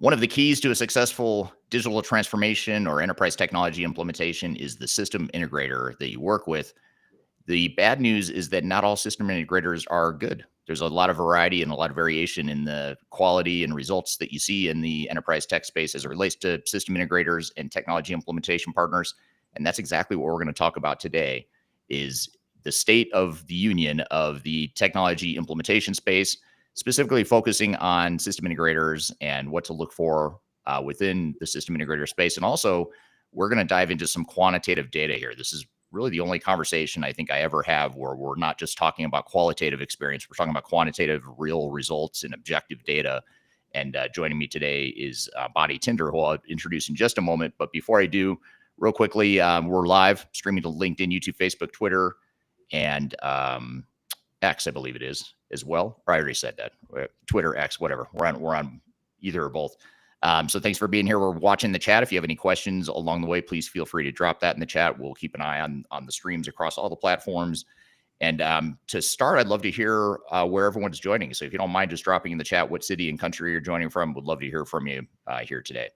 One of the keys to a successful digital transformation or enterprise technology implementation is the system integrator that you work with. The bad news is that not all system integrators are good. There's a lot of variety and a lot of variation in the quality and results that you see in the enterprise tech space as it relates to system integrators and technology implementation partners. And that's exactly what we're going to talk about today is the state of the union of the technology implementation space, specifically focusing on system integrators and what to look for within the system integrator space. And also, we're going to dive into some quantitative data here. This is really the only conversation I think I ever have where we're not just talking about qualitative experience. We're talking about quantitative, real results and objective data. And joining me today is Bonnie Tinder, who I'll introduce in just a moment. But before I do, real quickly, we're live streaming to LinkedIn, YouTube, Facebook, Twitter, and X, I believe it is as well. Or I already said that. Twitter, X, whatever. We're on either or both. So thanks for being here. We're watching the chat. If you have any questions along the way, please feel free to drop that in the chat. We'll keep an eye on the streams across all the platforms. And to start, I'd love to hear where everyone's joining. So if you don't mind just dropping in the chat what city and country you're joining from, would love to hear from you here today.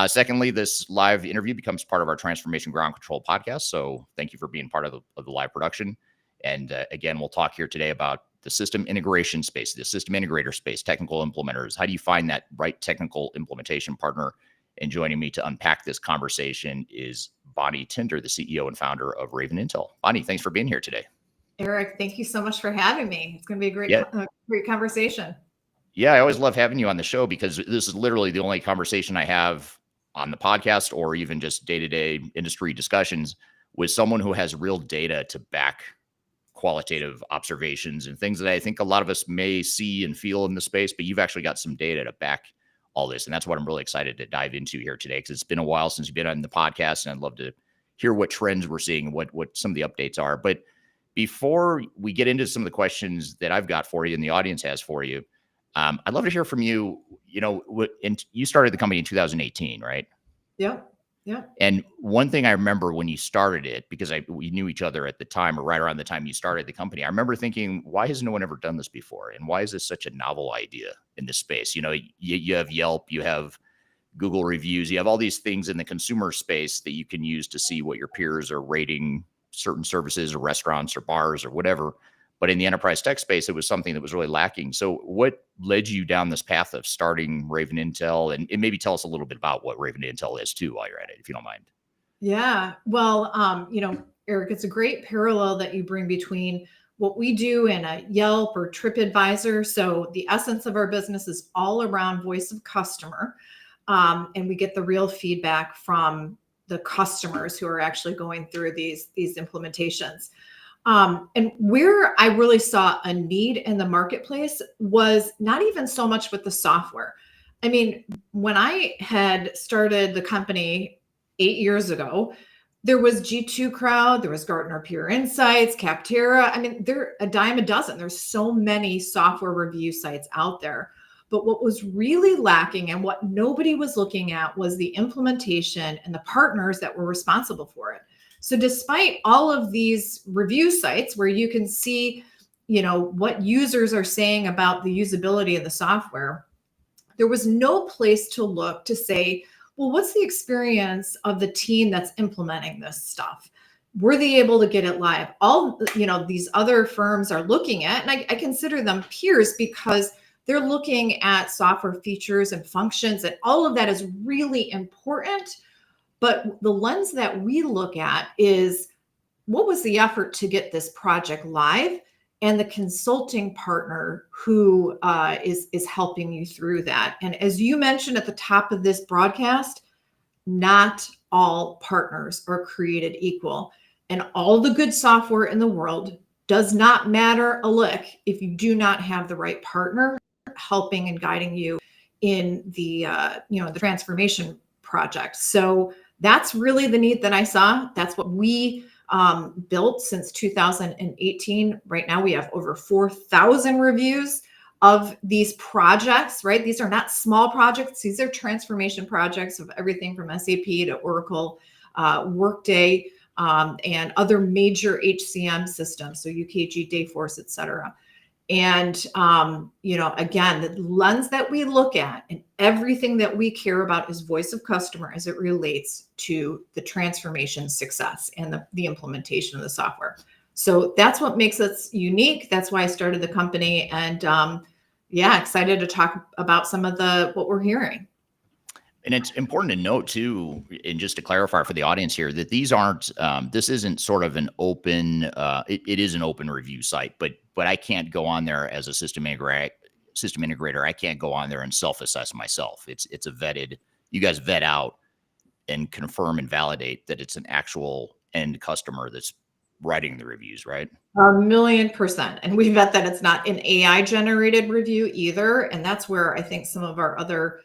Secondly, this live interview becomes part of our Transformation Ground Control podcast. So thank you for being part of the live production. And again, we'll talk here today about the system integration space, the system integrator space, technical implementers. How do you find that right technical implementation partner? And joining me to unpack this conversation is Bonnie Tinder, the CEO and founder of Raven Intel. Bonnie, thanks for being here today. Eric, thank you so much for having me. It's going to be a great conversation. Yeah, I always love having you on the show because this is literally the only conversation I have on the podcast or even just day-to-day industry discussions with someone who has real data to back qualitative observations and things that I think a lot of us may see and feel in the space, but you've actually got some data to back all this. And that's what I'm really excited to dive into here today, because it's been a while since you've been on the podcast, and I'd love to hear what trends we're seeing and what some of the updates are. But before we get into some of the questions that I've got for you and the audience has for you, I'd love to hear from you. You know, you started the company in 2018, right? Yeah. Yeah. And one thing I remember when you started it, because we knew each other at the time, or right around the time you started the company, I remember thinking, why has no one ever done this before? And why is this such a novel idea in this space? You know, you have Yelp, you have Google reviews, you have all these things in the consumer space that you can use to see what your peers are rating certain services or restaurants or bars or whatever. But in the enterprise tech space, it was something that was really lacking. So what led you down this path of starting Raven Intel? And maybe tell us a little bit about what Raven Intel is too, while you're at it, if you don't mind. Yeah. Well, you know, Eric, it's a great parallel that you bring between what we do in a Yelp or TripAdvisor. So the essence of our business is all around voice of customer. And we get the real feedback from the customers who are actually going through these implementations. And where I really saw a need in the marketplace was not even so much with the software. I mean, when I had started the company 8 years ago, there was G2 Crowd, there was Gartner Peer Insights, Capterra. I mean, they're a dime a dozen. There's so many software review sites out there. But what was really lacking and what nobody was looking at was the implementation and the partners that were responsible for it. So despite all of these review sites where you can see, you know, what users are saying about the usability of the software, there was no place to look to say, well, what's the experience of the team that's implementing this stuff? Were they able to get it live? All, you know, these other firms are looking at, and I consider them peers because they're looking at software features and functions, and all of that is really important. But the lens that we look at is, what was the effort to get this project live, and the consulting partner who is helping you through that. And as you mentioned at the top of this broadcast, not all partners are created equal. And all the good software in the world does not matter a lick if you do not have the right partner helping and guiding you in the the transformation project. So that's really the need that I saw. That's what we built since 2018. Right now, we have over 4,000 reviews of these projects, right? These are not small projects. These are transformation projects of everything from SAP to Oracle, Workday, and other major HCM systems. So UKG, Dayforce, et cetera. And, again, the lens that we look at and everything that we care about is voice of customer as it relates to the transformation success and the implementation of the software. So that's what makes us unique. That's why I started the company. And excited to talk about some of what we're hearing. And it's important to note too, and just to clarify for the audience here, that these aren't, this isn't sort of an open, it is an open review site, but I can't go on there as a system integrator. I can't go on there and self-assess myself. It's a vetted, you guys vet out and confirm and validate that it's an actual end customer that's writing the reviews, right? 1,000,000%. And we vet that it's not an AI generated review either. And that's where I think some of our other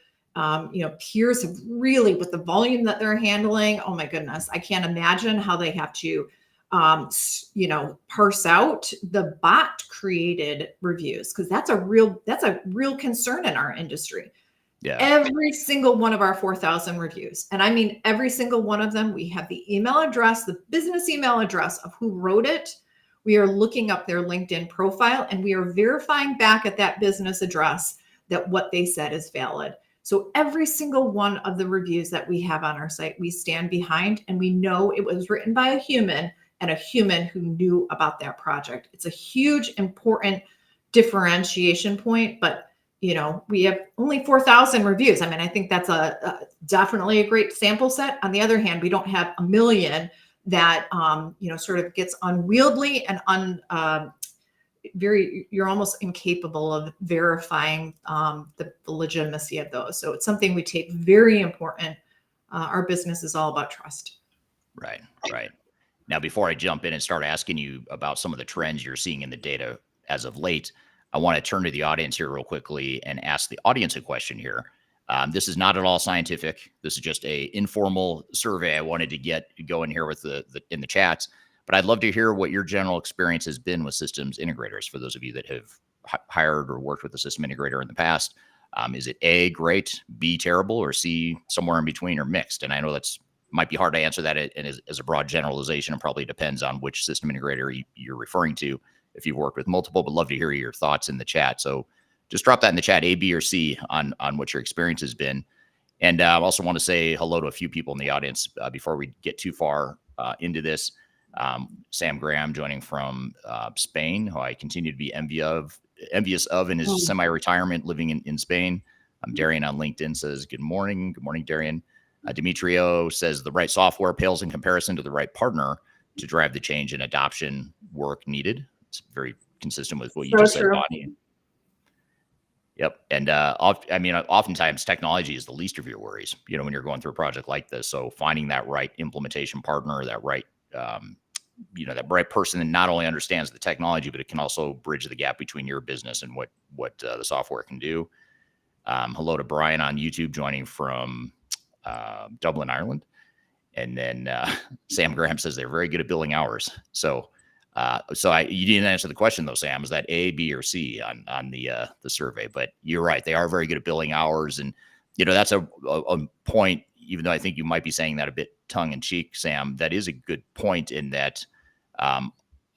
peers have really, with the volume that they're handling, oh my goodness, I can't imagine how they have to, parse out the bot created reviews. Cause that's a real concern in our industry. Yeah. Every single one of our 4,000 reviews. And I mean, every single one of them, we have the email address, the business email address of who wrote it. We are looking up their LinkedIn profile and we are verifying back at that business address that what they said is valid. So every single one of the reviews that we have on our site, we stand behind and we know it was written by a human and a human who knew about that project. It's a huge, important differentiation point, but we have only 4,000 reviews. I mean, I think that's definitely a great sample set. On the other hand, we don't have 1,000,000 that, sort of gets unwieldy and you're almost incapable of verifying the legitimacy of those. So it's something we take very important. Our business is all about trust. Right. Now, before I jump in and start asking you about some of the trends you're seeing in the data as of late, I want to turn to the audience here real quickly and ask the audience a question here. This is not at all scientific. This is just a informal survey I wanted to get going here with in the chats. But I'd love to hear what your general experience has been with systems integrators. For those of you that have hired or worked with a system integrator in the past, is it A, great, B, terrible, or C, somewhere in between or mixed? And I know might be hard to answer that as a broad generalization. It probably depends on which system integrator you're referring to. If you've worked with multiple, but love to hear your thoughts in the chat. So just drop that in the chat, A, B, or C, on what your experience has been. And I also want to say hello to a few people in the audience before we get too far into this. Sam Graham joining from Spain, who I continue to be envious of in his semi-retirement living in Spain. Darian on LinkedIn says, good morning. Good morning, Darian. Demetrio says the right software pales in comparison to the right partner to drive the change and adoption work needed. It's very consistent with what you just said, Bonnie. Yep. And oftentimes technology is the least of your worries, when you're going through a project like this. So finding that right implementation partner, that right that right person that not only understands the technology, but it can also bridge the gap between your business and what the software can do. Hello to Brian on YouTube joining from Dublin, Ireland. And then Sam Graham says they're very good at billing hours. So you didn't answer the question though, Sam. Is that A, B, or C on the survey? But you're right; they are very good at billing hours, and that's a point. Even though I think you might be saying that a bit tongue in cheek, Sam, that is a good point in that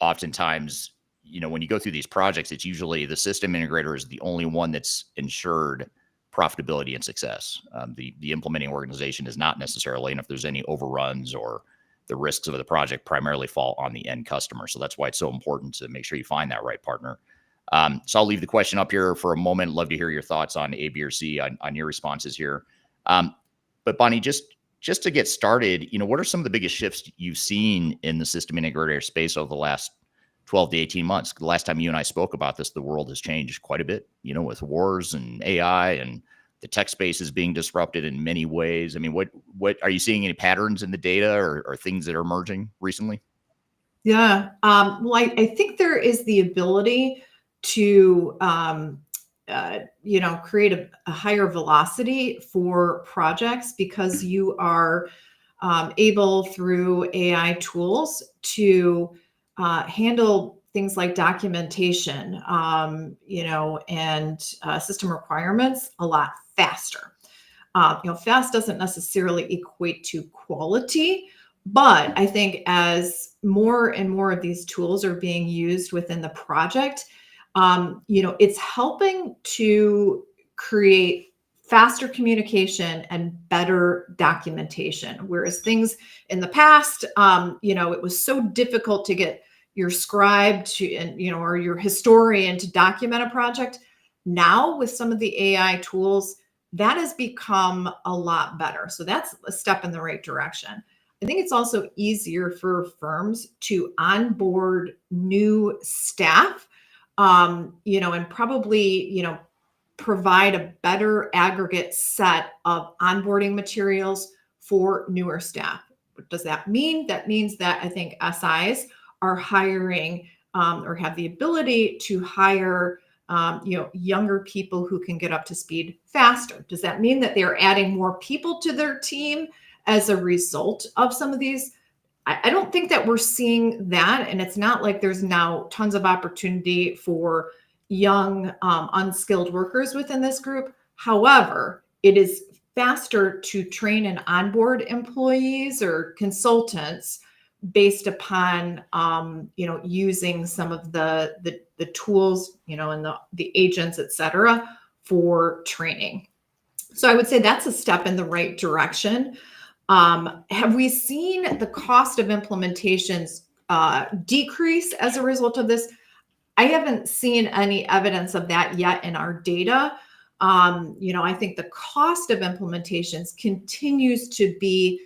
oftentimes, when you go through these projects, it's usually the system integrator is the only one that's ensured profitability and success. The implementing organization is not necessarily, and if there's any overruns or the risks of the project primarily fall on the end customer. So that's why it's so important to make sure you find that right partner. So I'll leave the question up here for a moment. Love to hear your thoughts on A, B, or C on your responses here. But Bonnie, just to get started, what are some of the biggest shifts you've seen in the system integrator space over the last 12 to 18 months? The last time you and I spoke about this, the world has changed quite a bit, with wars and AI, and the tech space is being disrupted in many ways. I mean, what are you seeing any patterns in the data or things that are emerging recently? Yeah. Well, I think there is the ability to, create a higher velocity for projects because you are able through AI tools to handle things like documentation, and system requirements a lot faster. Fast doesn't necessarily equate to quality, but I think as more and more of these tools are being used within the project, It's helping to create faster communication and better documentation. Whereas things in the past, it was so difficult to get your scribe to, or your historian to document a project. Now with some of the AI tools, that has become a lot better. So that's a step in the right direction. I think it's also easier for firms to onboard new staff, and probably, provide a better aggregate set of onboarding materials for newer staff. What does that mean? That means that I think SIs are hiring or have the ability to hire younger people who can get up to speed faster. Does that mean that they're adding more people to their team as a result of some of these? I don't think that we're seeing that. And it's not like there's now tons of opportunity for young, unskilled workers within this group. However, it is faster to train and onboard employees or consultants based upon, using some of the tools, and the agents, et cetera, for training. So I would say that's a step in the right direction. Have we seen the cost of implementations decrease as a result of this? I haven't seen any evidence of that yet in our data. I think the cost of implementations continues to be,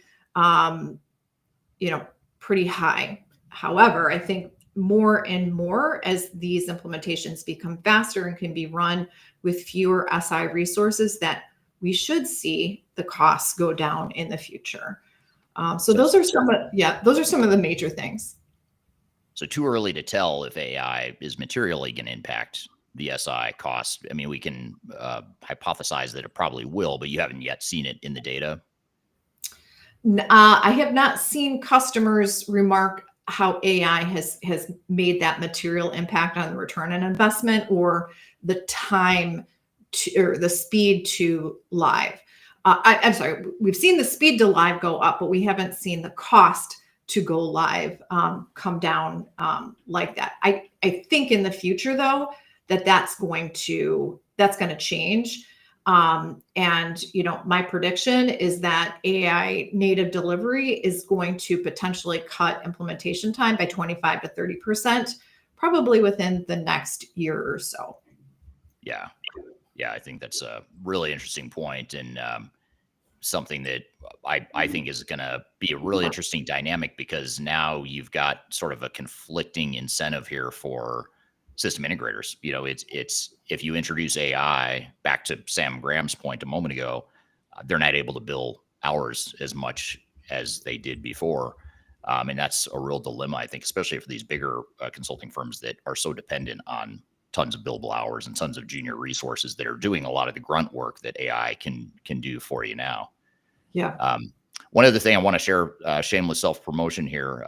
pretty high. However, I think more and more as these implementations become faster and can be run with fewer SI resources, that we should see the costs go down in the future. So those are some of the major things. So too early to tell if AI is materially going to impact the SI costs. I mean, we can hypothesize that it probably will, but you haven't yet seen it in the data. I have not seen customers remark how AI has made that material impact on the return on investment or the time or the speed to live. I'm sorry, we've seen the speed to live go up, but we haven't seen the cost to go live come down like that. I think in the future, though, that's going to change. My prediction is that AI native delivery is going to potentially cut implementation time by 25 to 30%, probably within the next year or so. Yeah. I think that's a really interesting point, and something that I think is going to be a really interesting dynamic, because now you've got sort of a conflicting incentive here for system integrators. It's if you introduce AI, back to Sam Graham's point a moment ago, they're not able to bill hours as much as they did before. And that's a real dilemma, I think, especially for these bigger consulting firms that are so dependent on tons of billable hours and tons of junior resources that are doing a lot of the grunt work that AI can do for you now. Yeah. One other thing I want to share, shameless self-promotion here.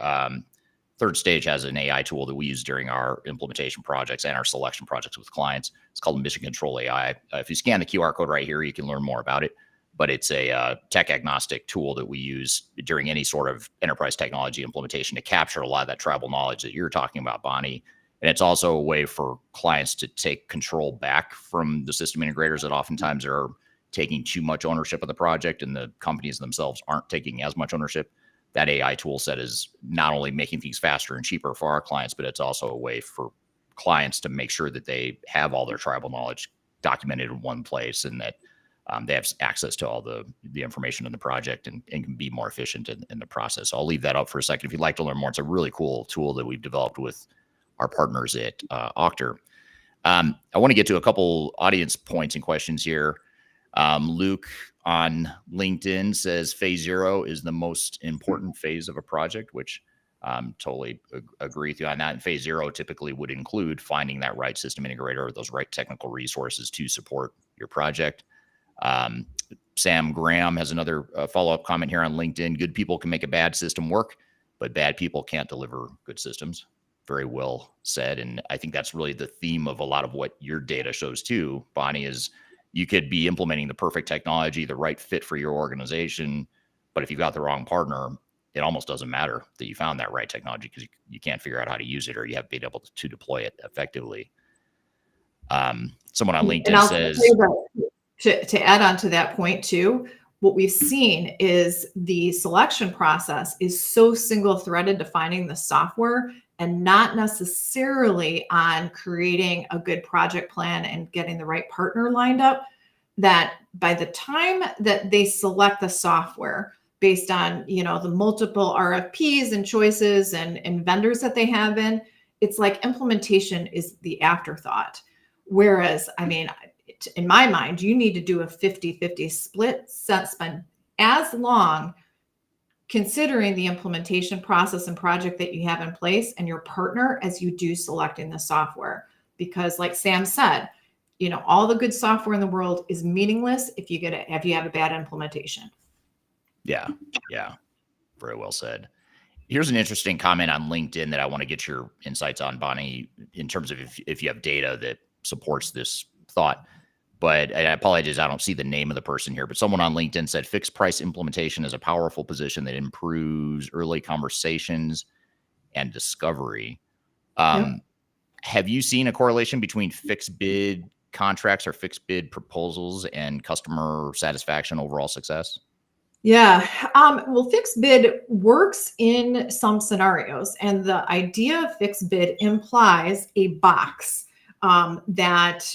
Third Stage has an AI tool that we use during our implementation projects and our selection projects with clients. It's called Mission Control AI. If you scan the QR code right here, you can learn more about it. But it's a tech agnostic tool that we use during any sort of enterprise technology implementation to capture a lot of that tribal knowledge that you're talking about, Bonnie. And it's also a way for clients to take control back from the system integrators that oftentimes are taking too much ownership of the project, and the companies themselves aren't taking as much ownership. That AI tool set is not only making things faster and cheaper for our clients, but it's also a way for clients to make sure that they have all their tribal knowledge documented in one place, and that they have access to all the information in the project and can be more efficient in the process. So I'll leave that up for a second. If you'd like to learn more, it's a really cool tool that we've developed with our partners at 𝘗𝑡r. I want to get to a couple audience points and questions here. Luke on LinkedIn says phase 0 is the most important phase of a project, which totally agree with you on that. And phase 0 typically would include finding that right system integrator or those right technical resources to support your project. Sam Graham has another follow-up comment here on LinkedIn. Good people can make a bad system work, but bad people can't deliver good systems. Very well said. And I think that's really the theme of a lot of what your data shows too, Bonnie, is you could be implementing the perfect technology, the right fit for your organization, but if you've got the wrong partner, it almost doesn't matter that you found that right technology, because you can't figure out how to use it, or you haven't been able to deploy it effectively. Someone on And LinkedIn I'll tell says, you that to add on to that point too, what we've seen is the selection process is so single-threaded to finding the software and not necessarily on creating a good project plan and getting the right partner lined up, that by the time that they select the software based on, the multiple RFPs and choices and vendors that they have in, it's like implementation is the afterthought. Whereas, I mean, in my mind, you need to do a 50-50 split, spend as long considering the implementation process and project that you have in place and your partner as you do selecting the software. Because like Sam said, all the good software in the world is meaningless if you have a bad implementation. Yeah. Very well said. Here's an interesting comment on LinkedIn that I want to get your insights on, Bonnie, in terms of if you have data that supports this thought. But I apologize, I don't see the name of the person here, but someone on LinkedIn said fixed price implementation is a powerful position that improves early conversations and discovery. Yep. Have you seen a correlation between fixed bid contracts or fixed bid proposals and customer satisfaction, overall success? Yeah. Well, fixed bid works in some scenarios, and the idea of fixed bid implies a box that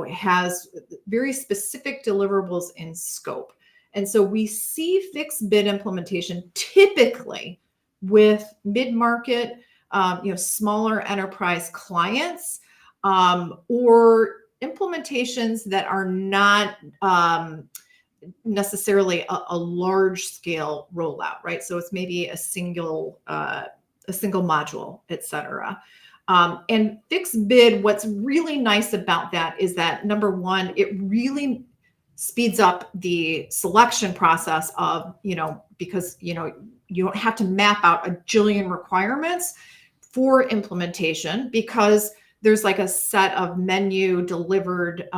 has very specific deliverables in scope. And so we see fixed bid implementation typically with mid-market, smaller enterprise clients, or implementations that are not necessarily a large scale rollout, right? So it's maybe a single module, et cetera. And fixed bid, what's really nice about that is that, number one, it really speeds up the selection process of, because, you don't have to map out a jillion requirements for implementation, because there's like a set of menu delivered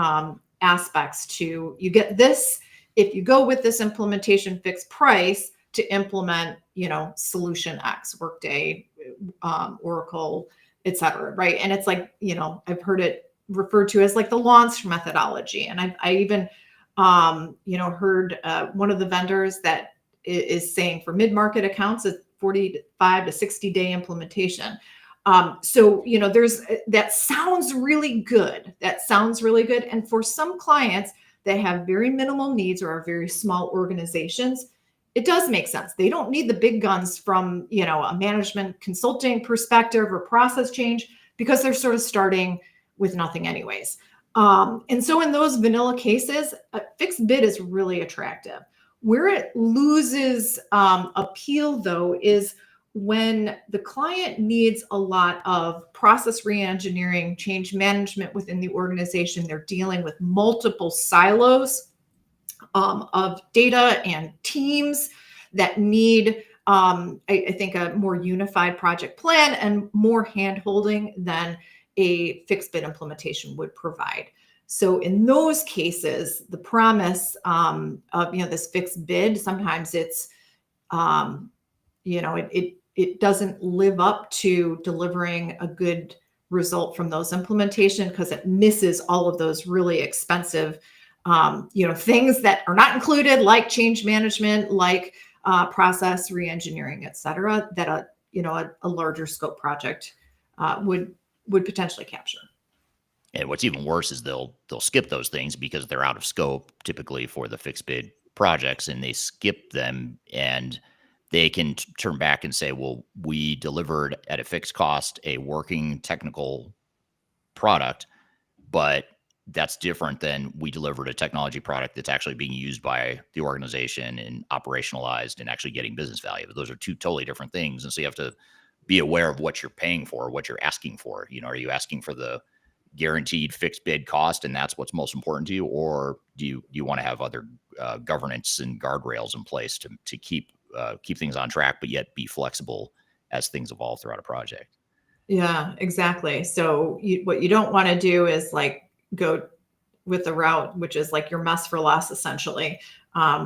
aspects to, you get this if you go with this implementation fixed price to implement, solution X, Workday, Oracle, et cetera, right? And it's like, I've heard it referred to as like the launch methodology. And I even, heard one of the vendors that is saying for mid-market accounts, it's 45 to 60-day implementation. So, that sounds really good. And for some clients that have very minimal needs or are very small organizations, it does make sense. They don't need the big guns from, a management consulting perspective or process change, because they're sort of starting with nothing anyways. And so in those vanilla cases, a fixed bid is really attractive. Where it loses appeal, though, is when the client needs a lot of process reengineering, change management within the organization. They're dealing with multiple silos of data and teams that need, I think, a more unified project plan and more hand-holding than a fixed bid implementation would provide. So in those cases, the promise of this fixed bid, sometimes it's it doesn't live up to delivering a good result from those implementation, because it misses all of those really expensive things that are not included, like change management, like process reengineering, et cetera, that a larger scope project would potentially capture. And what's even worse is they'll skip those things because they're out of scope typically for the fixed bid projects, and they skip them, and they can turn back and say, well, we delivered at a fixed cost a working technical product, but that's different than we delivered a technology product that's actually being used by the organization and operationalized and actually getting business value. But those are two totally different things. And so you have to be aware of what you're paying for, what you're asking for. Are you asking for the guaranteed fixed bid cost, and that's what's most important to you? Or do you want to have other governance and guardrails in place to keep things on track, but yet be flexible as things evolve throughout a project? Yeah, exactly. So what you don't want to do is like go with the route, which is like your mess for less, essentially,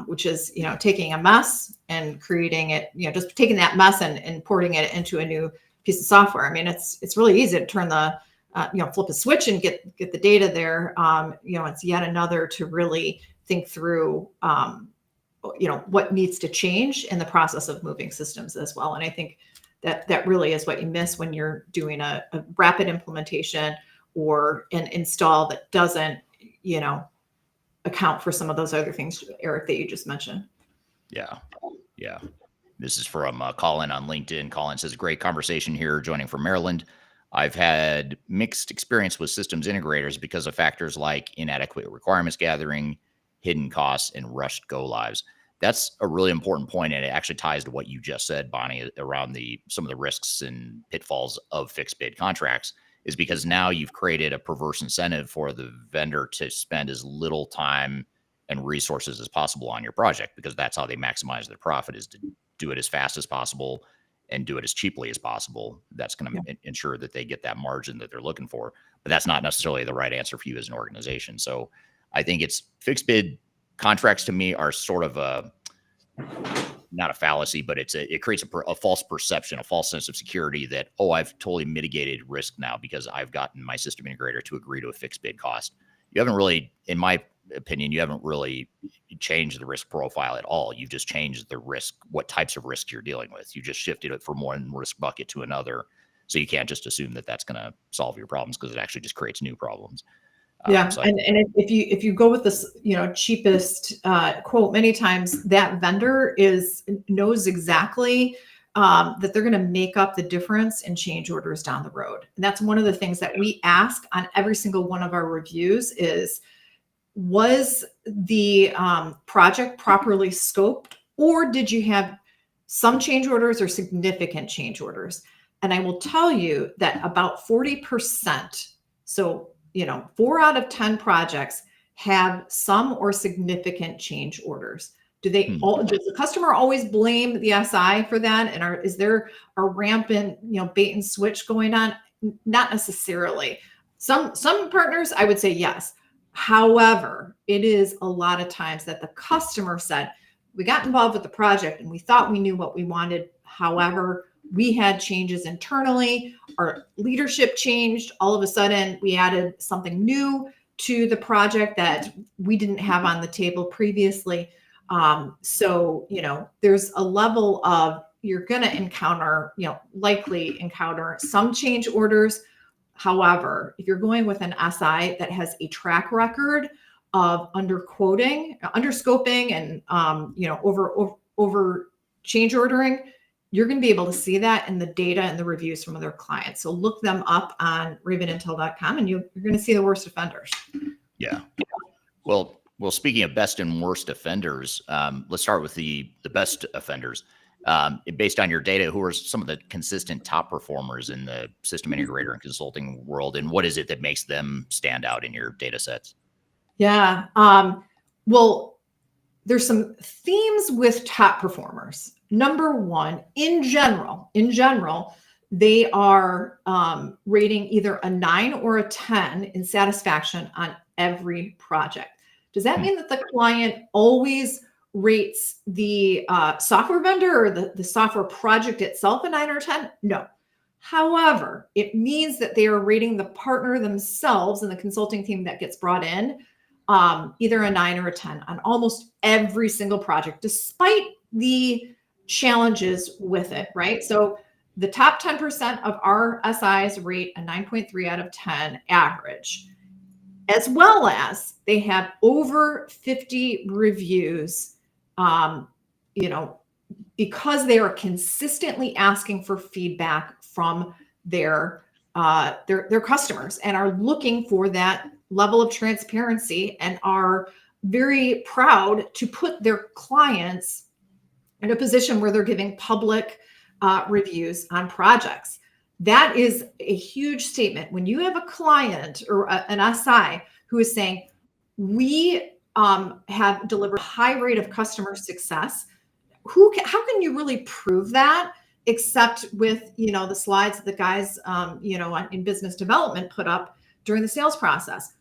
which is, taking a mess and creating it, just taking that mess and porting it into a new piece of software. I mean, it's really easy to turn the flip a switch and get the data there. It's yet another to really think through, what needs to change in the process of moving systems as well. And I think that really is what you miss when you're doing a rapid implementation or an install that doesn't, account for some of those other things, Eric, that you just mentioned. Yeah. Yeah. This is from Colin on LinkedIn. Colin says, great conversation here, joining from Maryland. I've had mixed experience with systems integrators because of factors like inadequate requirements gathering, hidden costs, and rushed go lives. That's a really important point, and it actually ties to what you just said, Bonnie, around some of the risks and pitfalls of fixed bid contracts, is because now you've created a perverse incentive for the vendor to spend as little time and resources as possible on your project, because that's how they maximize their profit, is to do it as fast as possible and do it as cheaply as possible. That's going to ensure that they get that margin that they're looking for. But that's not necessarily the right answer for you as an organization. So I think it's fixed bid contracts, to me, are sort of not a fallacy, but it creates a false perception, a false sense of security that, oh, I've totally mitigated risk now because I've gotten my system integrator to agree to a fixed bid cost. You haven't really, in my opinion, you haven't really changed the risk profile at all. You've just changed the risk, what types of risk you're dealing with. You just shifted it from one risk bucket to another. So you can't just assume that that's going to solve your problems, because it actually just creates new problems. Yeah. And if you go with this, cheapest quote, many times that vendor knows exactly that they're going to make up the difference in change orders down the road. And that's one of the things that we ask on every single one of our reviews is, was the project properly scoped, or did you have some change orders or significant change orders? And I will tell you that about 40%, so 4 out of 10 projects have some or significant change orders. Does the customer always blame the SI for that? And is there a rampant, bait and switch going on? Not necessarily. Some partners, I would say yes. However, it is a lot of times that the customer said, we got involved with the project and we thought we knew what we wanted. However, we had changes internally, our leadership changed. All of a sudden, we added something new to the project that we didn't have on the table previously. So, there's a level of, you're going to encounter, likely encounter some change orders. However, if you're going with an SI that has a track record of underscoping and, over change ordering, you're going to be able to see that in the data and the reviews from other clients. So look them up on ravenintel.com and you're going to see the worst offenders. Yeah. Well, speaking of best and worst offenders, let's start with the best offenders. Based on your data, who are some of the consistent top performers in the system integrator and consulting world, and what is it that makes them stand out in your data sets? Yeah. Well, there's some themes with top performers. Number one, in general, they are rating either a 9 or a 10 in satisfaction on every project. Does that mean that the client always rates the software vendor or the software project itself a 9 or 10? No. However, it means that they are rating the partner themselves and the consulting team that gets brought in either a 9 or a 10 on almost every single project, despite the challenges with it, right? So the top 10% of our SIs rate a 9.3 out of 10 average, as well as they have over 50 reviews, because they are consistently asking for feedback from their customers and are looking for that level of transparency and are very proud to put their clients in a position where they're giving public reviews on projects. That is a huge statement. When you have a client or an SI who is saying, we have delivered a high rate of customer success, how can you really prove that except with, the slides that the guys, in business development put up during the sales process?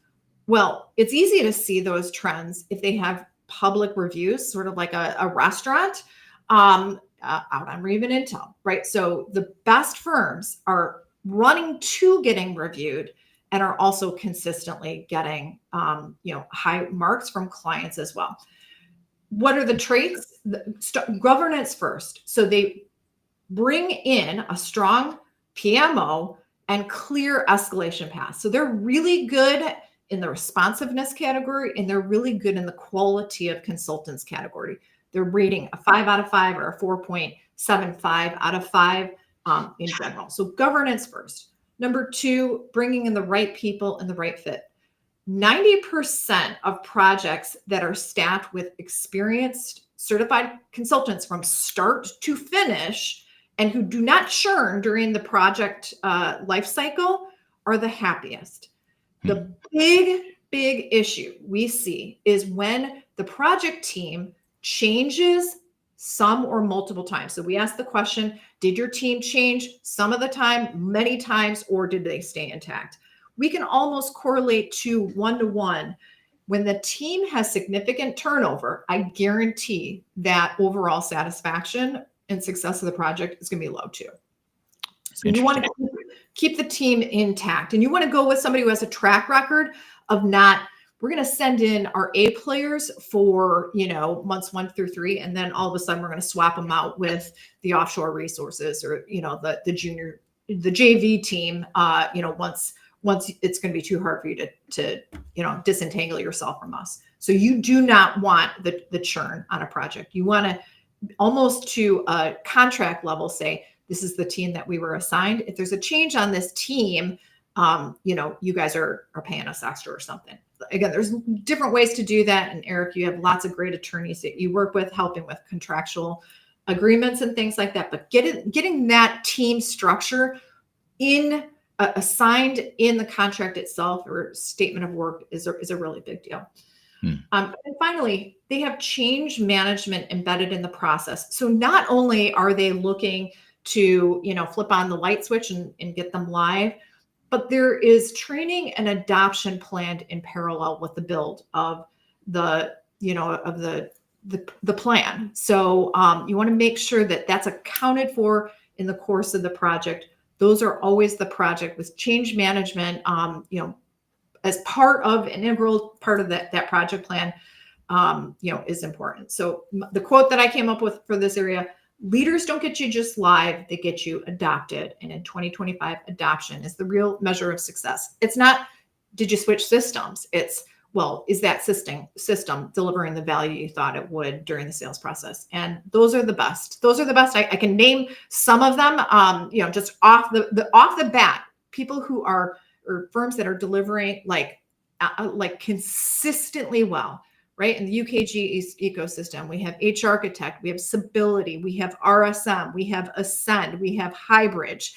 Well, it's easy to see those trends if they have public reviews, sort of like a restaurant out on Raven Intel, right? So the best firms are running to getting reviewed and are also consistently getting, high marks from clients as well. What are the traits? Governance first. So they bring in a strong PMO and clear escalation paths. So they're really good in the responsiveness category, and they're really good in the quality of consultants category. They're rating a 5 out of 5 or a 4.75 out of 5 in general. So governance first. Number 2, bringing in the right people and the right fit. 90% of projects that are staffed with experienced certified consultants from start to finish and who do not churn during the project life cycle are the happiest. The big issue we see is when the project team changes some or multiple times. So we ask the question, did your team change some of the time, many times, or did they stay intact? We can almost correlate to 1-to-1. When the team has significant turnover, I guarantee that overall satisfaction and success of the project is going to be low too. So you want to keep the team intact, and you want to go with somebody who has a track record of not, we're going to send in our A players for, months 1 through 3. And then all of a sudden we're going to swap them out with the offshore resources or, the junior, the JV team, once it's going to be too hard for you to disentangle yourself from us. So you do not want the churn on a project. You want to almost to a contract level say, this is the team that we were assigned. If there's a change on this team, you guys are paying us extra or something. Again, there's different ways to do that. And Eric, you have lots of great attorneys that you work with, helping with contractual agreements and things like that. But getting that team structure assigned in the contract itself or statement of work is a really big deal. And finally, they have change management embedded in the process. So not only are they looking to, flip on the light switch and get them live, but there is training and adoption planned in parallel with the build of the plan. So you want to make sure that that's accounted for in the course of the project. Those are always the project with change management, as part of an integral part of that project plan, is important. So the quote that I came up with for this area, leaders don't get you just live, they get you adopted. And in 2025, adoption is the real measure of success. It's not, did you switch systems? It's, well, is that system delivering the value you thought it would during the sales process? And those are the best. I can name some of them, just off the bat, people who are, or firms that are delivering like consistently well, right? In the UKG ecosystem, we have 𝘐𝑎rchitect, we have Cibility, we have RSM, we have Ascend, we have Hybridge.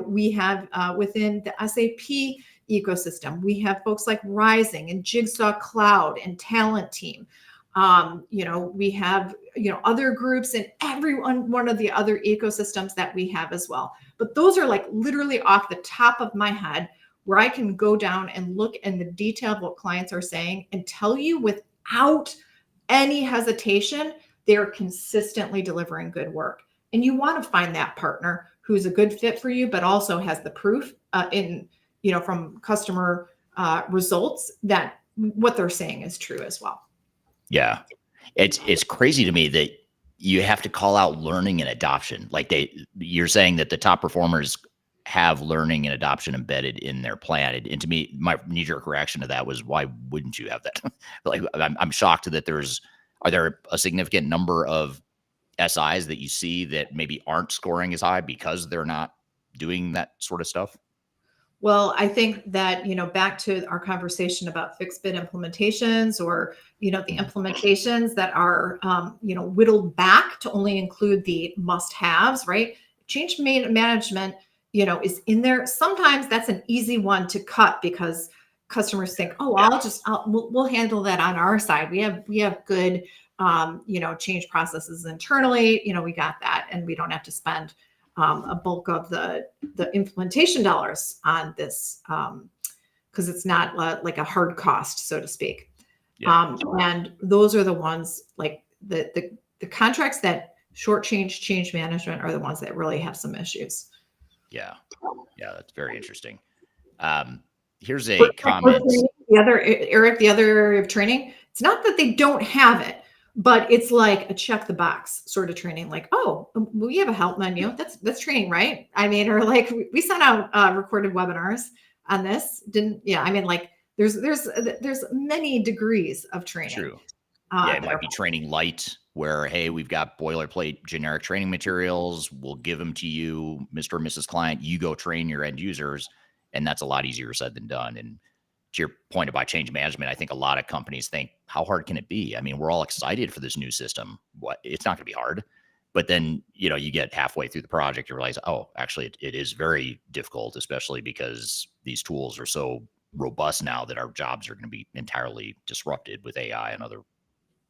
We have within the SAP ecosystem, we have folks like Rising and Jigsaw Cloud and Talent Team. We have, other groups in one of the other ecosystems that we have as well. But those are like literally off the top of my head where I can go down and look in the detail of what clients are saying and tell you without any hesitation, they're consistently delivering good work. And you want to find that partner who's a good fit for you, but also has the proof from customer results that what they're saying is true as well. Yeah. It's crazy to me that you have to call out learning and adoption. Like you're saying that the top performers have learning and adoption embedded in their plan. And to me, my knee-jerk reaction to that was, why wouldn't you have that? Like, I'm shocked that are there a significant number of SIs that you see that maybe aren't scoring as high because they're not doing that sort of stuff? Well, I think that, back to our conversation about fixed bid implementations or, the implementations that are, whittled back to only include the must-haves, right? Change management, is in there. Sometimes that's an easy one to cut because customers think, oh, we'll handle that on our side. We have good, change processes internally. We got that, and we don't have to spend a bulk of the implementation dollars on this because it's not like a hard cost, so to speak. Yeah. And those are the ones like the contracts that shortchange change management are the ones that really have some issues. Yeah. Yeah. That's very interesting. Here's a comment. The other, Eric, the other area of training, it's not that they don't have it, but it's like a check the box sort of training. Like, oh, we have a help menu. That's training, right? I mean, or like we sent out recorded webinars on this. I mean, like there's many degrees of training. True. Yeah, it might be training light where, hey, we've got boilerplate generic training materials. We'll give them to you, Mr. or Mrs. Client. You go train your end users. And that's a lot easier said than done. And to your point about change management, I think a lot of companies think, how hard can it be? I mean, we're all excited for this new system. It's not going to be hard. But then, you get halfway through the project, you realize, oh, actually, it is very difficult, especially because these tools are so robust now that our jobs are going to be entirely disrupted with AI and other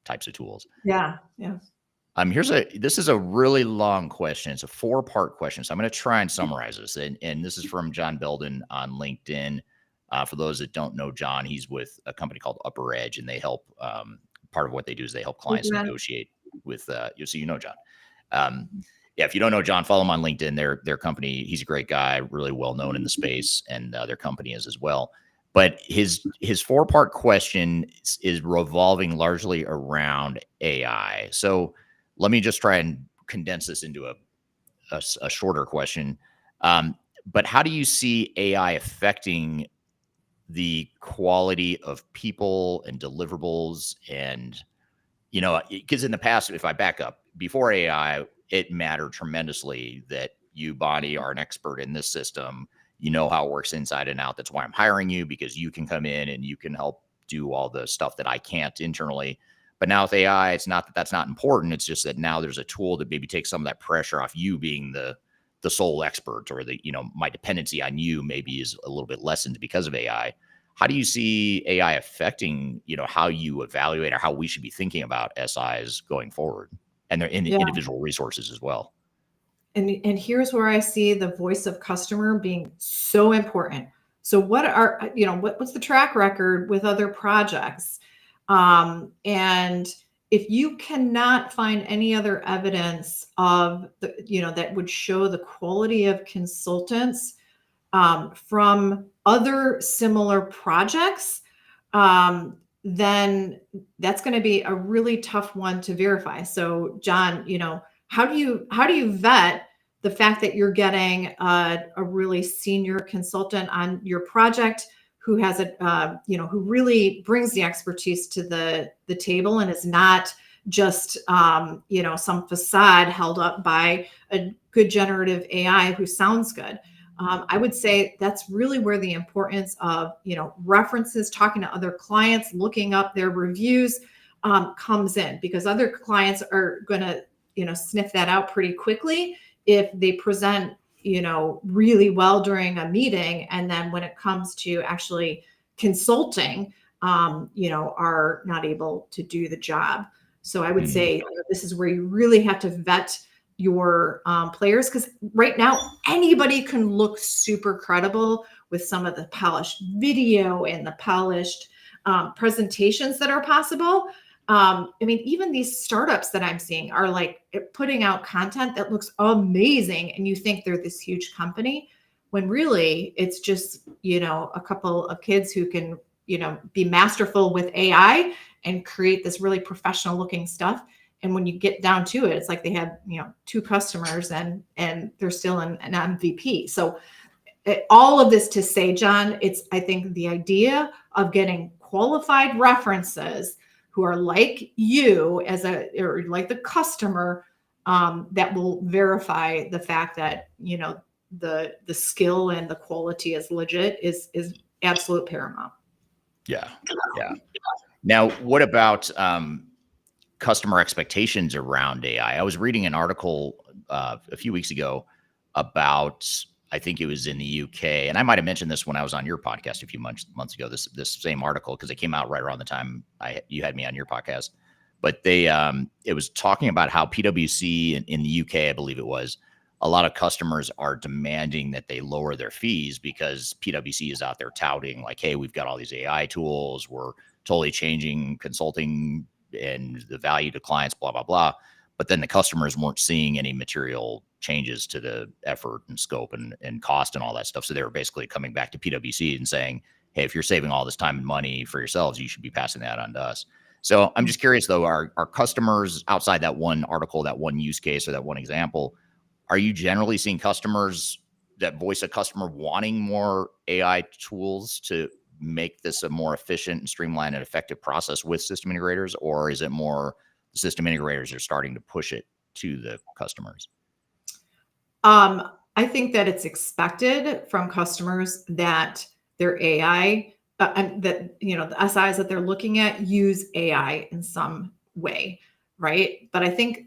types of tools. Yeah. This is a really long question. It's a 4-part question. So I'm going to try and summarize this. And this is from John Belden on LinkedIn. For those that don't know John, he's with a company called Upper Edge, and they help, part of what they do is they help clients negotiate with, so John. Yeah, if you don't know John, follow him on LinkedIn. Their company, he's a great guy, really well known in the space, and their company is as well. But his 4-part question is revolving largely around AI. So let me just try and condense this into a shorter question. But how do you see AI affecting the quality of people and deliverables? And, because in the past, if I back up, before AI, it mattered tremendously that you, Bonnie, are an expert in this system. You know how it works inside and out. That's why I'm hiring you, because you can come in and you can help do all the stuff that I can't internally. But now with AI, it's not that that's not important. It's just that now there's a tool that maybe takes some of that pressure off you being the sole expert, or my dependency on you maybe is a little bit lessened because of AI. How do you see AI affecting, how you evaluate or how we should be thinking about SIs going forward and their individual resources as well? And here's where I see the voice of customer being so important. So what's the track record with other projects? And if you cannot find any other evidence of that would show the quality of consultants from other similar projects, then that's going to be a really tough one to verify. So John, how do you vet the fact that you're getting a really senior consultant on your project who has who really brings the expertise to the table and is not just some facade held up by a good generative AI who sounds good? I would say that's really where the importance of references, talking to other clients, looking up their reviews comes in, because other clients are going to sniff that out pretty quickly if they present really well during a meeting, and then when it comes to actually consulting, are not able to do the job. So I would say this is where you really have to vet your players, because right now anybody can look super credible with some of the polished video and the polished presentations that are possible. I mean, even these startups that I'm seeing are like putting out content that looks amazing, and you think they're this huge company, when really it's just a couple of kids who can be masterful with AI and create this really professional looking stuff. And when you get down to it, it's like they have, 2 customers and they're still an MVP. So all of this to say, John, I think the idea of getting qualified references who are like you or like the customer, that will verify the fact that, the skill and the quality is legit is absolute paramount. Yeah. Now, what about, customer expectations around AI? I was reading an article a few weeks ago about, I think it was in the UK, and I might have mentioned this when I was on your podcast a few months ago, this same article, because it came out right around the time you had me on your podcast. But it was talking about how PwC in the UK, I believe it was, a lot of customers are demanding that they lower their fees because PwC is out there touting like, hey, we've got all these AI tools, we're totally changing consulting and the value to clients, blah, blah, blah. But then the customers weren't seeing any material changes to the effort and scope and cost and all that stuff. So they were basically coming back to PwC and saying, hey, if you're saving all this time and money for yourselves, you should be passing that on to us. So I'm just curious though, are customers outside that one article, that one use case, or that one example, are you generally seeing customers that voice a customer wanting more AI tools to make this a more efficient and streamlined and effective process with system integrators? Or is it more the system integrators are starting to push it to the customers? I think that it's expected from customers that their AI, and that, you know, the SIs that they're looking at use AI in some way, right? But I think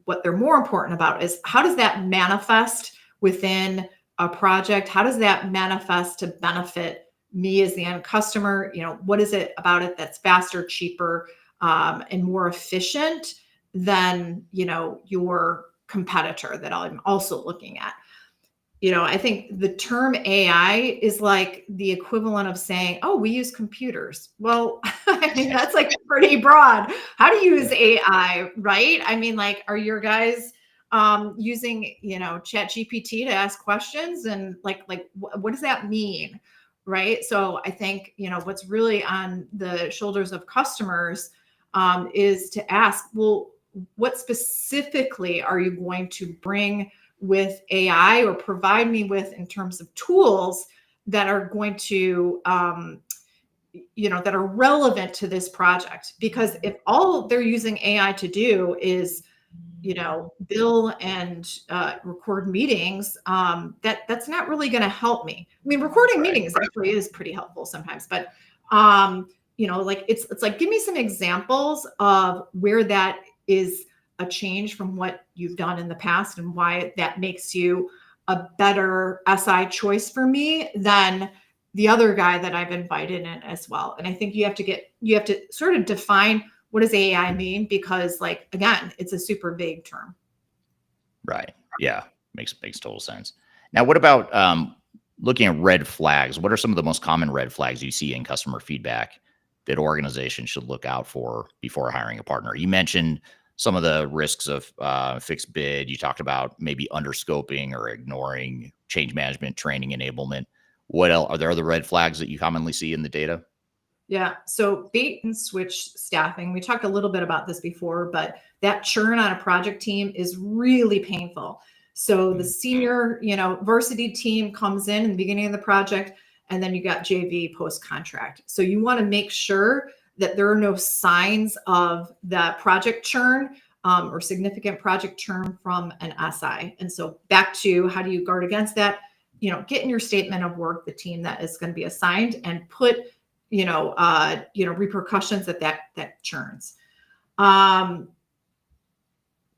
what they're more important about is how does that manifest within a project? How does that manifest to benefit me as the end customer? You know, what is it about it that's faster, cheaper, and more efficient than, you know, your competitor that I'm also looking at? You know, I think the term AI is like the equivalent of saying, oh, we use computers. Well, I mean, that's like pretty broad. How do you use AI, right? I mean, like, are your guys using, you know, Chat GPT to ask questions? And like what does that mean? Right. So I think, you know, what's really on the shoulders of customers is to ask, well, what specifically are you going to bring with AI or provide me with in terms of tools that are going to, you know, that are relevant to this project? Because if all they're using AI to do is, you know, bill and record meetings, that's not really going to help me. I mean, recording meetings actually is pretty helpful sometimes, but you know, like it's like, give me some examples of where that is a change from what you've done in the past and why that makes you a better SI choice for me than the other guy that I've invited in as well. And I think you have to sort of define, what does AI mean? Because, like, again, it's a super vague term. Right. Yeah. Makes total sense. Now, what about looking at red flags? What are some of the most common red flags you see in customer feedback that organizations should look out for before hiring a partner? You mentioned some of the risks of fixed bid. You talked about maybe underscoping or ignoring change management, training, enablement. What else? Are there other red flags that you commonly see in the data? Yeah. So bait and switch staffing, we talked a little bit about this before, but that churn on a project team is really painful. So the senior, you know, varsity team comes in the beginning of the project, and then you got JV post contract. So you want to make sure that there are no signs of that project churn or significant project churn from an SI. And so back to, how do you guard against that? You know, get in your statement of work the team that is going to be assigned, and put, repercussions that churns.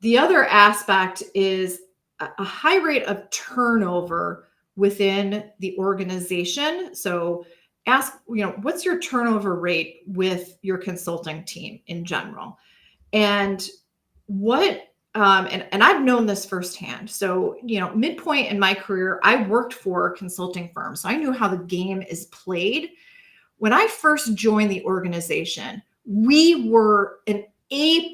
The other aspect is a high rate of turnover within the organization. So ask, you know, what's your turnover rate with your consulting team in general? And what, and I've known this firsthand. So, you know, midpoint in my career, I worked for consulting firms. So I knew how the game is played. When I first joined the organization, we were an A+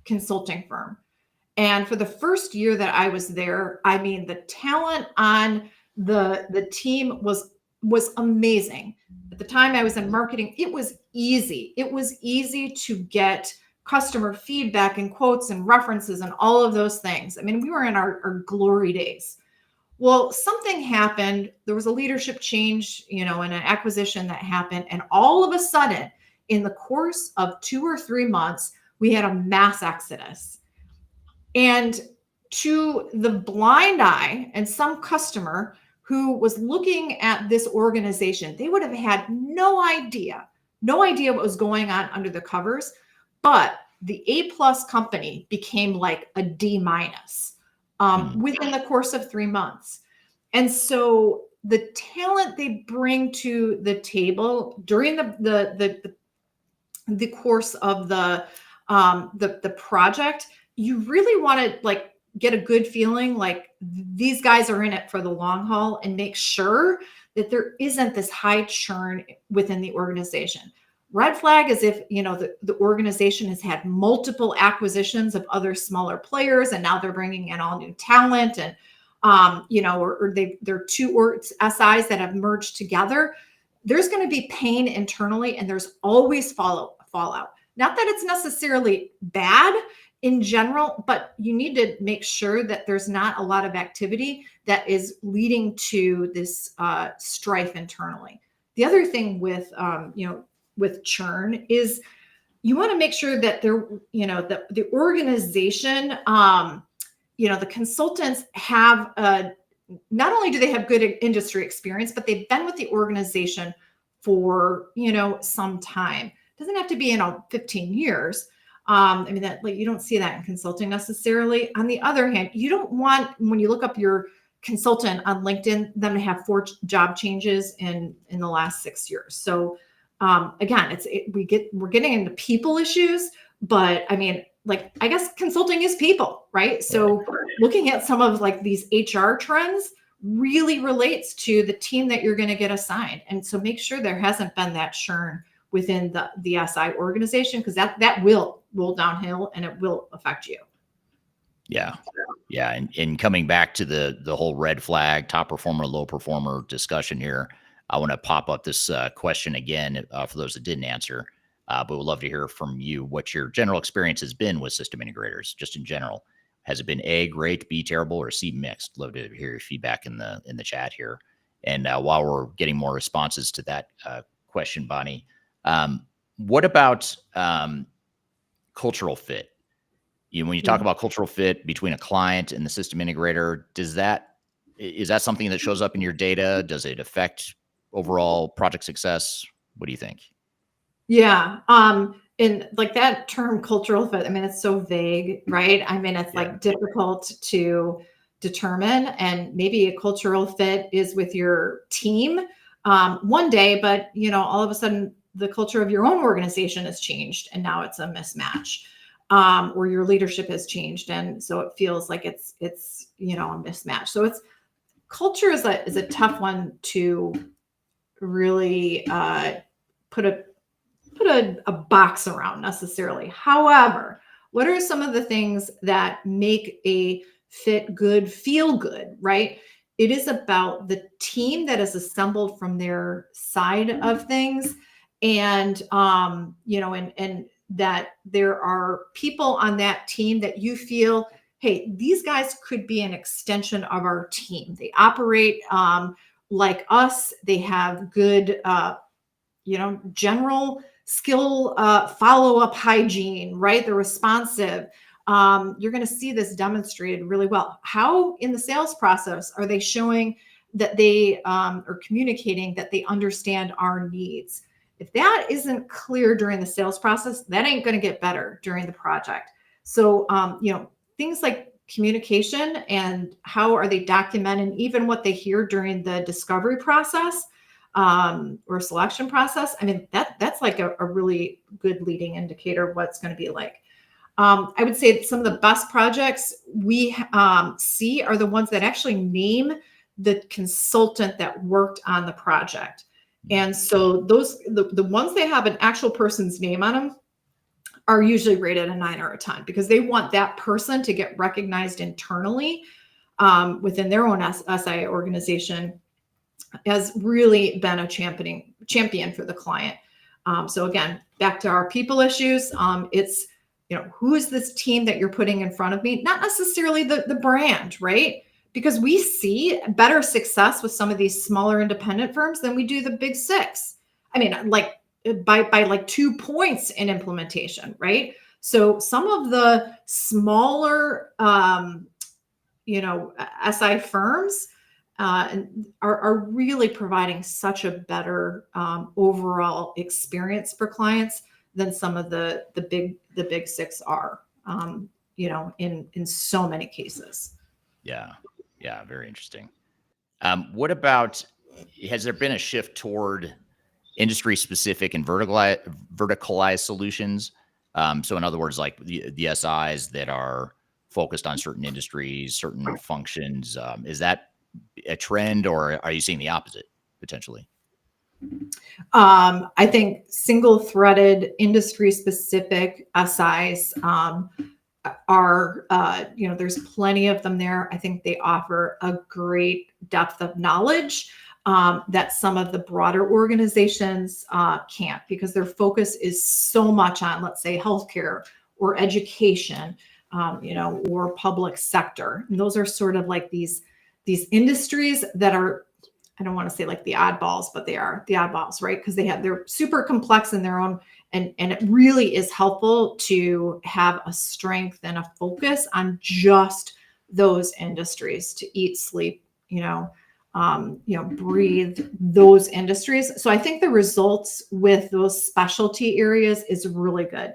consulting firm. And for the first year that I was there, I mean, the talent on the team was amazing. At the time I was in marketing, it was easy. It was easy to get customer feedback and quotes and references and all of those things. I mean, we were in our glory days. Well, something happened. There was a leadership change, you know, and an acquisition that happened. And all of a sudden, in the course of 2 or 3 months, we had a mass exodus. And to the blind eye and some customer who was looking at this organization, they would have had no idea what was going on under the covers. But the A+ company became like a D- within the course of 3 months. And so the talent they bring to the table during the course of the project, you really want to, like, get a good feeling like these guys are in it for the long haul, and make sure that there isn't this high churn within the organization. Red flag is if, the organization has had multiple acquisitions of other smaller players, and now they're bringing in all new talent, and, or they're two SIs that have merged together. There's going to be pain internally, and there's always fallout. Not that it's necessarily bad in general, but you need to make sure that there's not a lot of activity that is leading to this strife internally. The other thing with, with churn is you want to make sure that the organization, the consultants have not only do they have good industry experience, but they've been with the organization for, some time. It doesn't have to be, 15 years. You don't see that in consulting necessarily. On the other hand, you don't want, when you look up your consultant on LinkedIn, them to have 4 job changes in the last 6 years. So again, we're getting into people issues, but I guess consulting is people, right? So looking at some of these HR trends really relates to the team that you're going to get assigned. And so make sure there hasn't been that churn within the SI organization, because that will roll downhill and it will affect you. Yeah. Yeah. And coming back to the whole red flag, top performer, low performer discussion here, I want to pop up this question again for those that didn't answer, but we'd love to hear from you what your general experience has been with system integrators, just in general. Has it been A, great, B, terrible, or C, mixed? Love to hear your feedback in the chat here. And while we're getting more responses to that question, Bonnie, what about cultural fit? When you talk about cultural fit between a client and the system integrator, is that something that shows up in your data? Does it affect overall project success? What do you think? Yeah. And that term cultural fit, it's so vague, right? It's difficult to determine, and maybe a cultural fit is with your team one day, but all of a sudden the culture of your own organization has changed and now it's a mismatch. Or your leadership has changed, and so it feels like it's a mismatch. So culture is a tough one to really put a box around necessarily. However, what are some of the things that make a fit good feel good, right? It is about the team that is assembled from their side of things, and and that there are people on that team that you feel, hey, these guys could be an extension of our team. They operate like us. They have good, general skill, follow-up hygiene, right? They're responsive. You're going to see this demonstrated really well. How in the sales process are they showing that they are communicating that they understand our needs? If that isn't clear during the sales process, that ain't going to get better during the project. So, things like communication and how are they documenting even what they hear during the discovery process or selection process. That's like a really good leading indicator of what's going to be like. I would say some of the best projects we see are the ones that actually name the consultant that worked on the project. And so the ones that have an actual person's name on them are usually rated a 9 or a 10, because they want that person to get recognized internally within their own SI organization as really been a champion for the client. So again, back to our people issues, it's, who is this team that you're putting in front of me? Not necessarily the brand, right? Because we see better success with some of these smaller independent firms than we do the big 6. By 2 points in implementation, right? So some of the smaller, SI firms are really providing such a better overall experience for clients than some of the big 6 are, in so many cases. Yeah, very interesting. What about, has there been a shift toward industry-specific and verticalized solutions? So in other words, like the SIs that are focused on certain industries, certain functions, is that a trend, or are you seeing the opposite potentially? I think single-threaded, industry-specific SIs are, there's plenty of them there. I think they offer a great depth of knowledge that some of the broader organizations can't, because their focus is so much on, let's say, healthcare or education, or public sector. And those are sort of like these industries that are, I don't want to say like the oddballs, but they are the oddballs, right? Because they're super complex in their own, and it really is helpful to have a strength and a focus on just those industries, to eat, sleep, breathe those industries. So I think the results with those specialty areas is really good.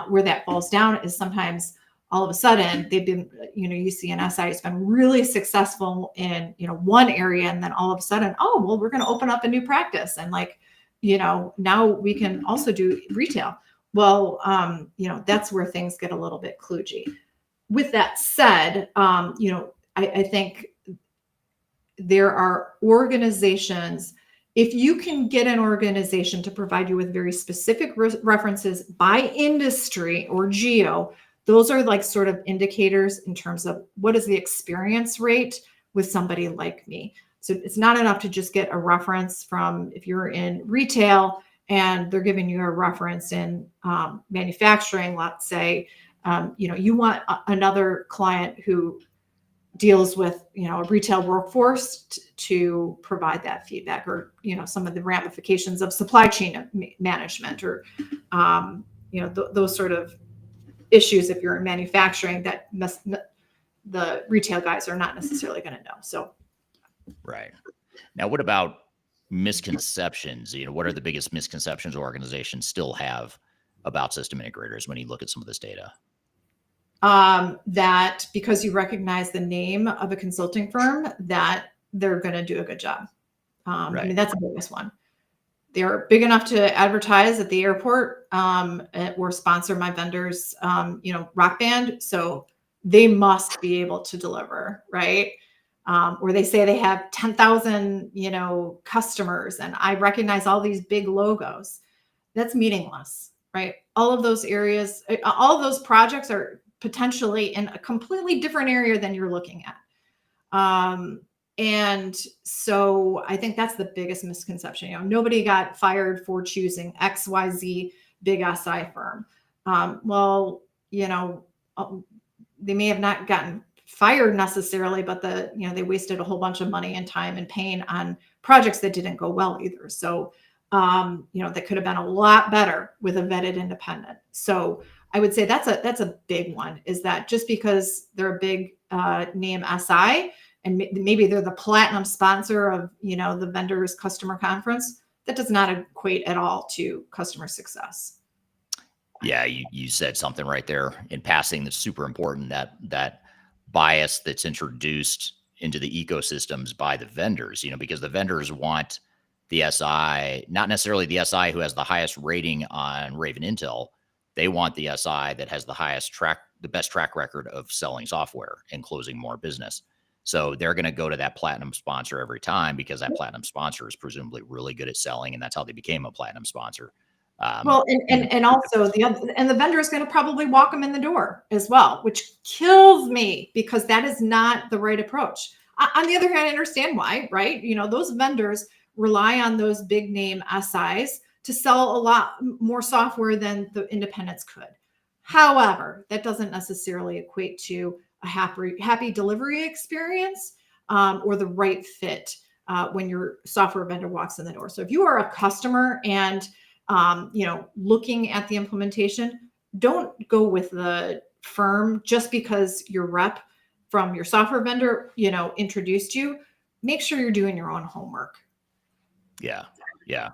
Where that falls down is sometimes all of a sudden they've been, you see an SI has been really successful in, one area, and then all of a sudden, oh, well, we're going to open up a new practice. And now we can also do retail. Well, that's where things get a little bit kludgy. With that said, I think there are organizations, if you can get an organization to provide you with very specific references by industry or geo, those are like sort of indicators in terms of what is the experience rate with somebody like me. So it's not enough to just get a reference from, if you're in retail and they're giving you a reference in manufacturing, let's say, you want another client who deals with, a retail workforce to provide that feedback, or, some of the ramifications of supply chain management, or, those sort of issues. If you're in manufacturing, that the retail guys are not necessarily going to know. So, right. Now, what about misconceptions? What are the biggest misconceptions organizations still have about system integrators when you look at some of this data? That because you recognize the name of a consulting firm, that they're going to do a good job. Right. I mean, that's the biggest one. They're big enough to advertise at the airport or sponsor my vendor's, rock band. So they must be able to deliver, right? Or they say they have 10,000, customers, and I recognize all these big logos. That's meaningless, right? All of those areas, all of those projects are potentially in a completely different area than you're looking at. And so I think that's the biggest misconception. Nobody got fired for choosing XYZ big SI firm. They may have not gotten fired necessarily, but they wasted a whole bunch of money and time and pain on projects that didn't go well either. So, that could have been a lot better with a vetted independent. So I would say that's a big one, is that just because they're a big name SI, and maybe they're the platinum sponsor of, the vendor's customer conference, that does not equate at all to customer success. Yeah, you said something right there in passing that's super important, that bias that's introduced into the ecosystems by the vendors, because the vendors want the SI, not necessarily the SI who has the highest rating on Raven Intel. They want the SI that has the best track record of selling software and closing more business. So they're going to go to that platinum sponsor every time, because that platinum sponsor is presumably really good at selling, and that's how they became a platinum sponsor. Well, and also the vendor is going to probably walk them in the door as well, which kills me, because that is not the right approach. On the other hand, I understand why, right? Those vendors rely on those big name SIs to sell a lot more software than the independents could. However, that doesn't necessarily equate to a happy delivery experience or the right fit when your software vendor walks in the door. So if you are a customer and looking at the implementation, don't go with the firm just because your rep from your software vendor, introduced you. Make sure you're doing your own homework. Yeah. Yeah.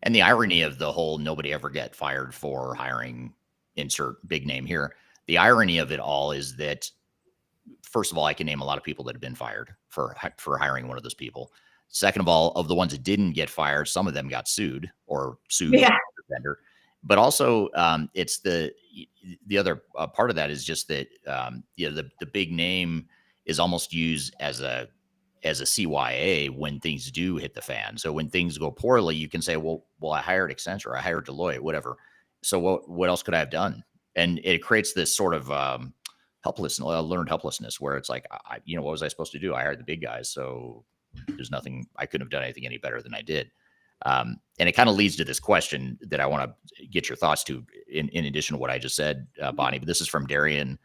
And the irony of the whole nobody ever get fired for hiring, insert big name here. The irony of it all is that, first of all, I can name a lot of people that have been fired for hiring one of those people. Second of all, of the ones that didn't get fired, some of them got sued Yeah. the vendor. But also, it's the other part of that is just that the big name is almost used as a as a CYA when things do hit the fan. So when things go poorly, you can say, well, I hired Accenture, I hired Deloitte, whatever. So what else could I have done? And it creates this sort of helplessness, learned helplessness, where it's like, what was I supposed to do? I hired the big guys, so there's nothing, I couldn't have done anything any better than I did. And it kind of leads to this question that I want to get your thoughts to in addition to what I just said, Bonnie, but this is from Darian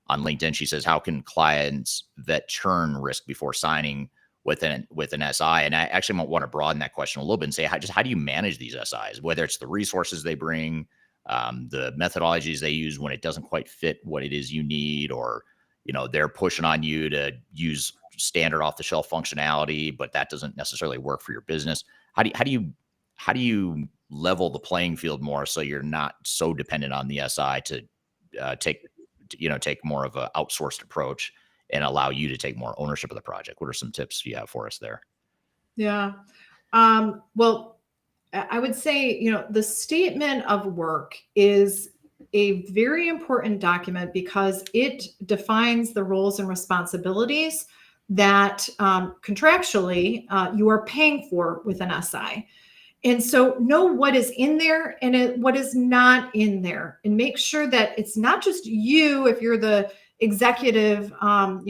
on LinkedIn. She says, how can clients vet churn risk before signing with an SI? And I actually might want to broaden that question a little bit and say, how do you manage these SIs, whether it's the resources they bring, the methodologies they use when it doesn't quite fit what it is you need, or, they're pushing on you to use standard off the shelf functionality, but that doesn't necessarily work for your business. How do you level the playing field more so you're not so dependent on the SI to take more of an outsourced approach and allow you to take more ownership of the project? What are some tips you have for us there? Yeah. Well, I would say, the statement of work is a very important document because it defines the roles and responsibilities that contractually you are paying for with an SI. And so know what is in there and what is not in there, and make sure that it's not just you, if you're the executive,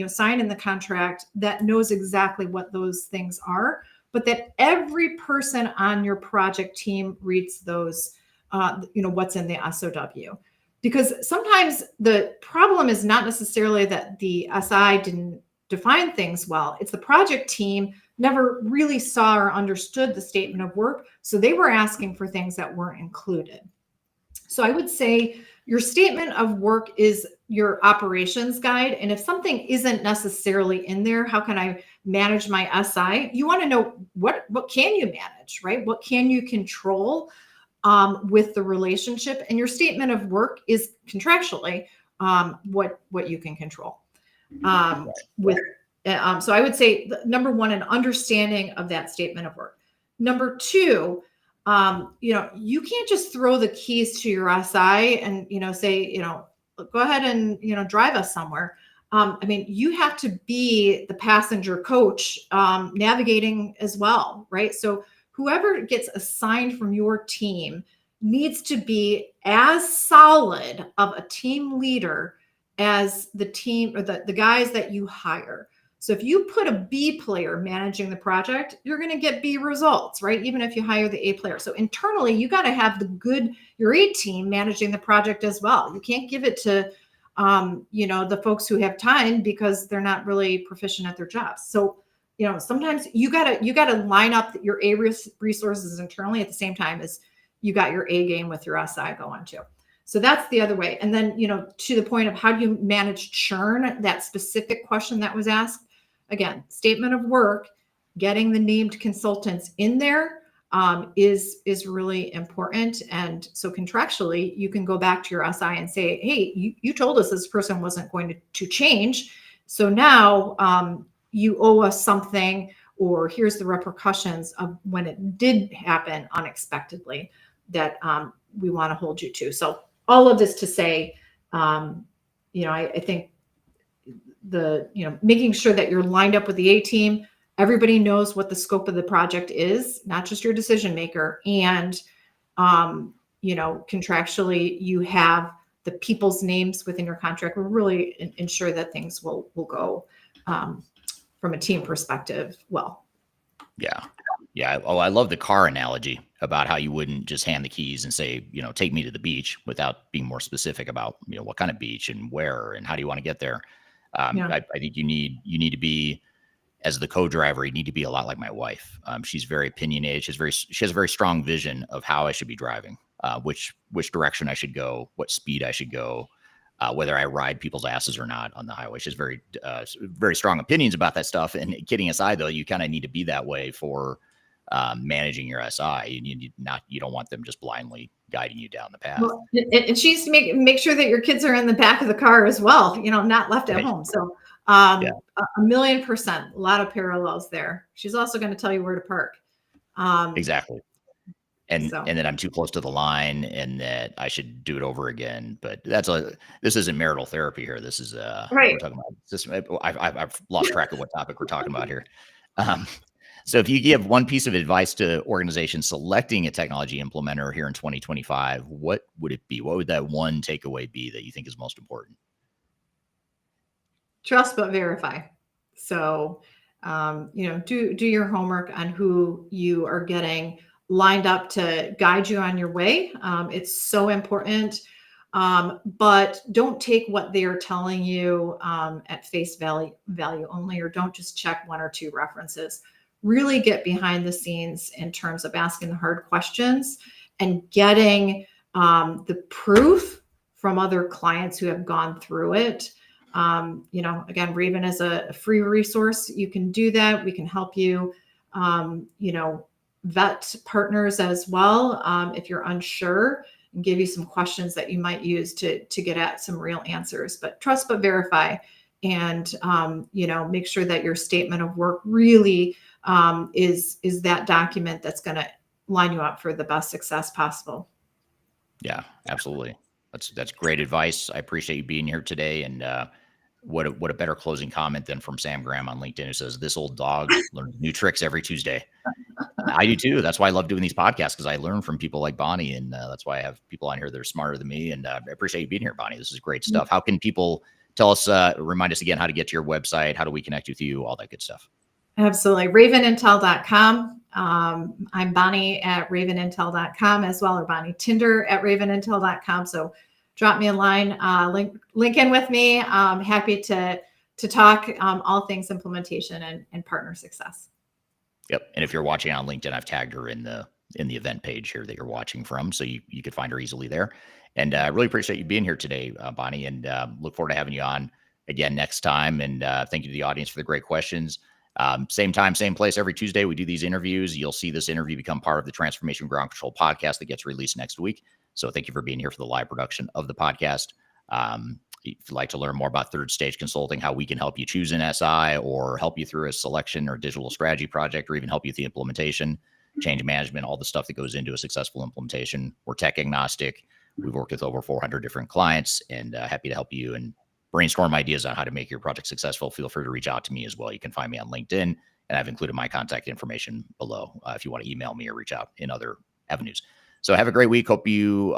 signing the contract, that knows exactly what those things are, but that every person on your project team reads those, what's in the SOW. Because sometimes the problem is not necessarily that the SI didn't define things well. It's the project team never really saw or understood the statement of work. So they were asking for things that weren't included. So I would say your statement of work is your operations guide. And if something isn't necessarily in there, how can I manage my SI? You want to know what can you manage, right? What can you control with the relationship? And your statement of work is contractually what you can control. So I would say number one, an understanding of that statement of work. Number two, you can't just throw the keys to your SI and, say, go ahead and, drive us somewhere. You have to be the passenger coach, navigating as well, right? So whoever gets assigned from your team needs to be as solid of a team leader as the team or the guys that you hire. So if you put a B player managing the project, you're going to get B results, right? Even if you hire the A player. So internally, you got to have your A team managing the project as well. You can't give it to, the folks who have time because they're not really proficient at their jobs. So, sometimes you gotta line up your A resources internally at the same time as you got your A game with your SI going too. So that's the other way. And then, to the point of how do you manage churn, that specific question that was asked, again, statement of work, getting the named consultants in there is really important. And so contractually, you can go back to your SI and say, hey, you told us this person wasn't going to change. So now you owe us something, or here's the repercussions of when it did happen unexpectedly that we want to hold you to. So all of this to say, I think making sure that you're lined up with the A team, everybody knows what the scope of the project is, not just your decision maker. And, contractually, you have the people's names within your contract will really ensure that things will go from a team perspective well. Yeah. Oh, I love the car analogy about how you wouldn't just hand the keys and say, take me to the beach without being more specific about, what kind of beach and where and how do you want to get there. I think you need to be, as the co-driver, you need to be a lot like my wife. She's very opinionated. She has a very strong vision of how I should be driving, which direction I should go, what speed I should go, whether I ride people's asses or not on the highway. She has very strong opinions about that stuff. And kidding aside, though, you kind of need to be that way for managing your SI. You don't want them just blindly guiding you down the path. Well, and she's make sure that your kids are in the back of the car as well, not left at home. So a 1,000,000%, a lot of parallels there. She's also going to tell you where to park. Exactly. And that I'm too close to the line and that I should do it over again. But this isn't marital therapy here. This is right. We're talking about system. I've lost track of what topic we're talking about here. Um, so if you give one piece of advice to organizations selecting a technology implementer here in 2025, what would it be? What would that one takeaway be that you think is most important? Trust but verify. So, do your homework on who you are getting lined up to guide you on your way. It's so important. But don't take what they are telling you at face value only, or don't just check one or two references. Really get behind the scenes in terms of asking the hard questions and getting the proof from other clients who have gone through it. Again, Raven is a free resource. You can do that. We can help you, vet partners as well. If you're unsure, and give you some questions that you might use to get at some real answers. But trust but verify, and make sure that your statement of work really is that document that's going to line you up for the best success possible. Yeah, absolutely. That's great advice. I appreciate you being here today. And what a better closing comment than from Sam Graham on LinkedIn, who says, "This old dog learns new tricks every Tuesday." I do too. That's why I love doing these podcasts, because I learn from people like Bonnie, and that's why I have people on here that are smarter than me. And I appreciate you being here, Bonnie. This is great stuff. How can people tell us, remind us again how to get to your website? How do we connect with you? All that good stuff. Absolutely. RavenIntel.com. I'm Bonnie at RavenIntel.com as well, or Bonnie Tinder at RavenIntel.com. So drop me a line, link in with me. Happy to talk all things implementation and partner success. Yep. And if you're watching on LinkedIn, I've tagged her in the event page here that you're watching from, so you could find her easily there. And I really appreciate you being here today, Bonnie, and look forward to having you on again next time. And thank you to the audience for the great questions. Same time, same place every Tuesday. We do these interviews. You'll see this interview become part of the Transformation Ground Control podcast that gets released next week. So thank you for being here for the live production of the podcast. If you'd like to learn more about Third Stage Consulting, how we can help you choose an SI or help you through a selection or digital strategy project, or even help you with the implementation, change management, all the stuff that goes into a successful implementation. We're tech agnostic. We've worked with over 400 different clients, and happy to help you and brainstorm ideas on how to make your project successful. Feel free to reach out to me as well. You can find me on LinkedIn, and I've included my contact information below if you want to email me or reach out in other avenues. So have a great week. Hope you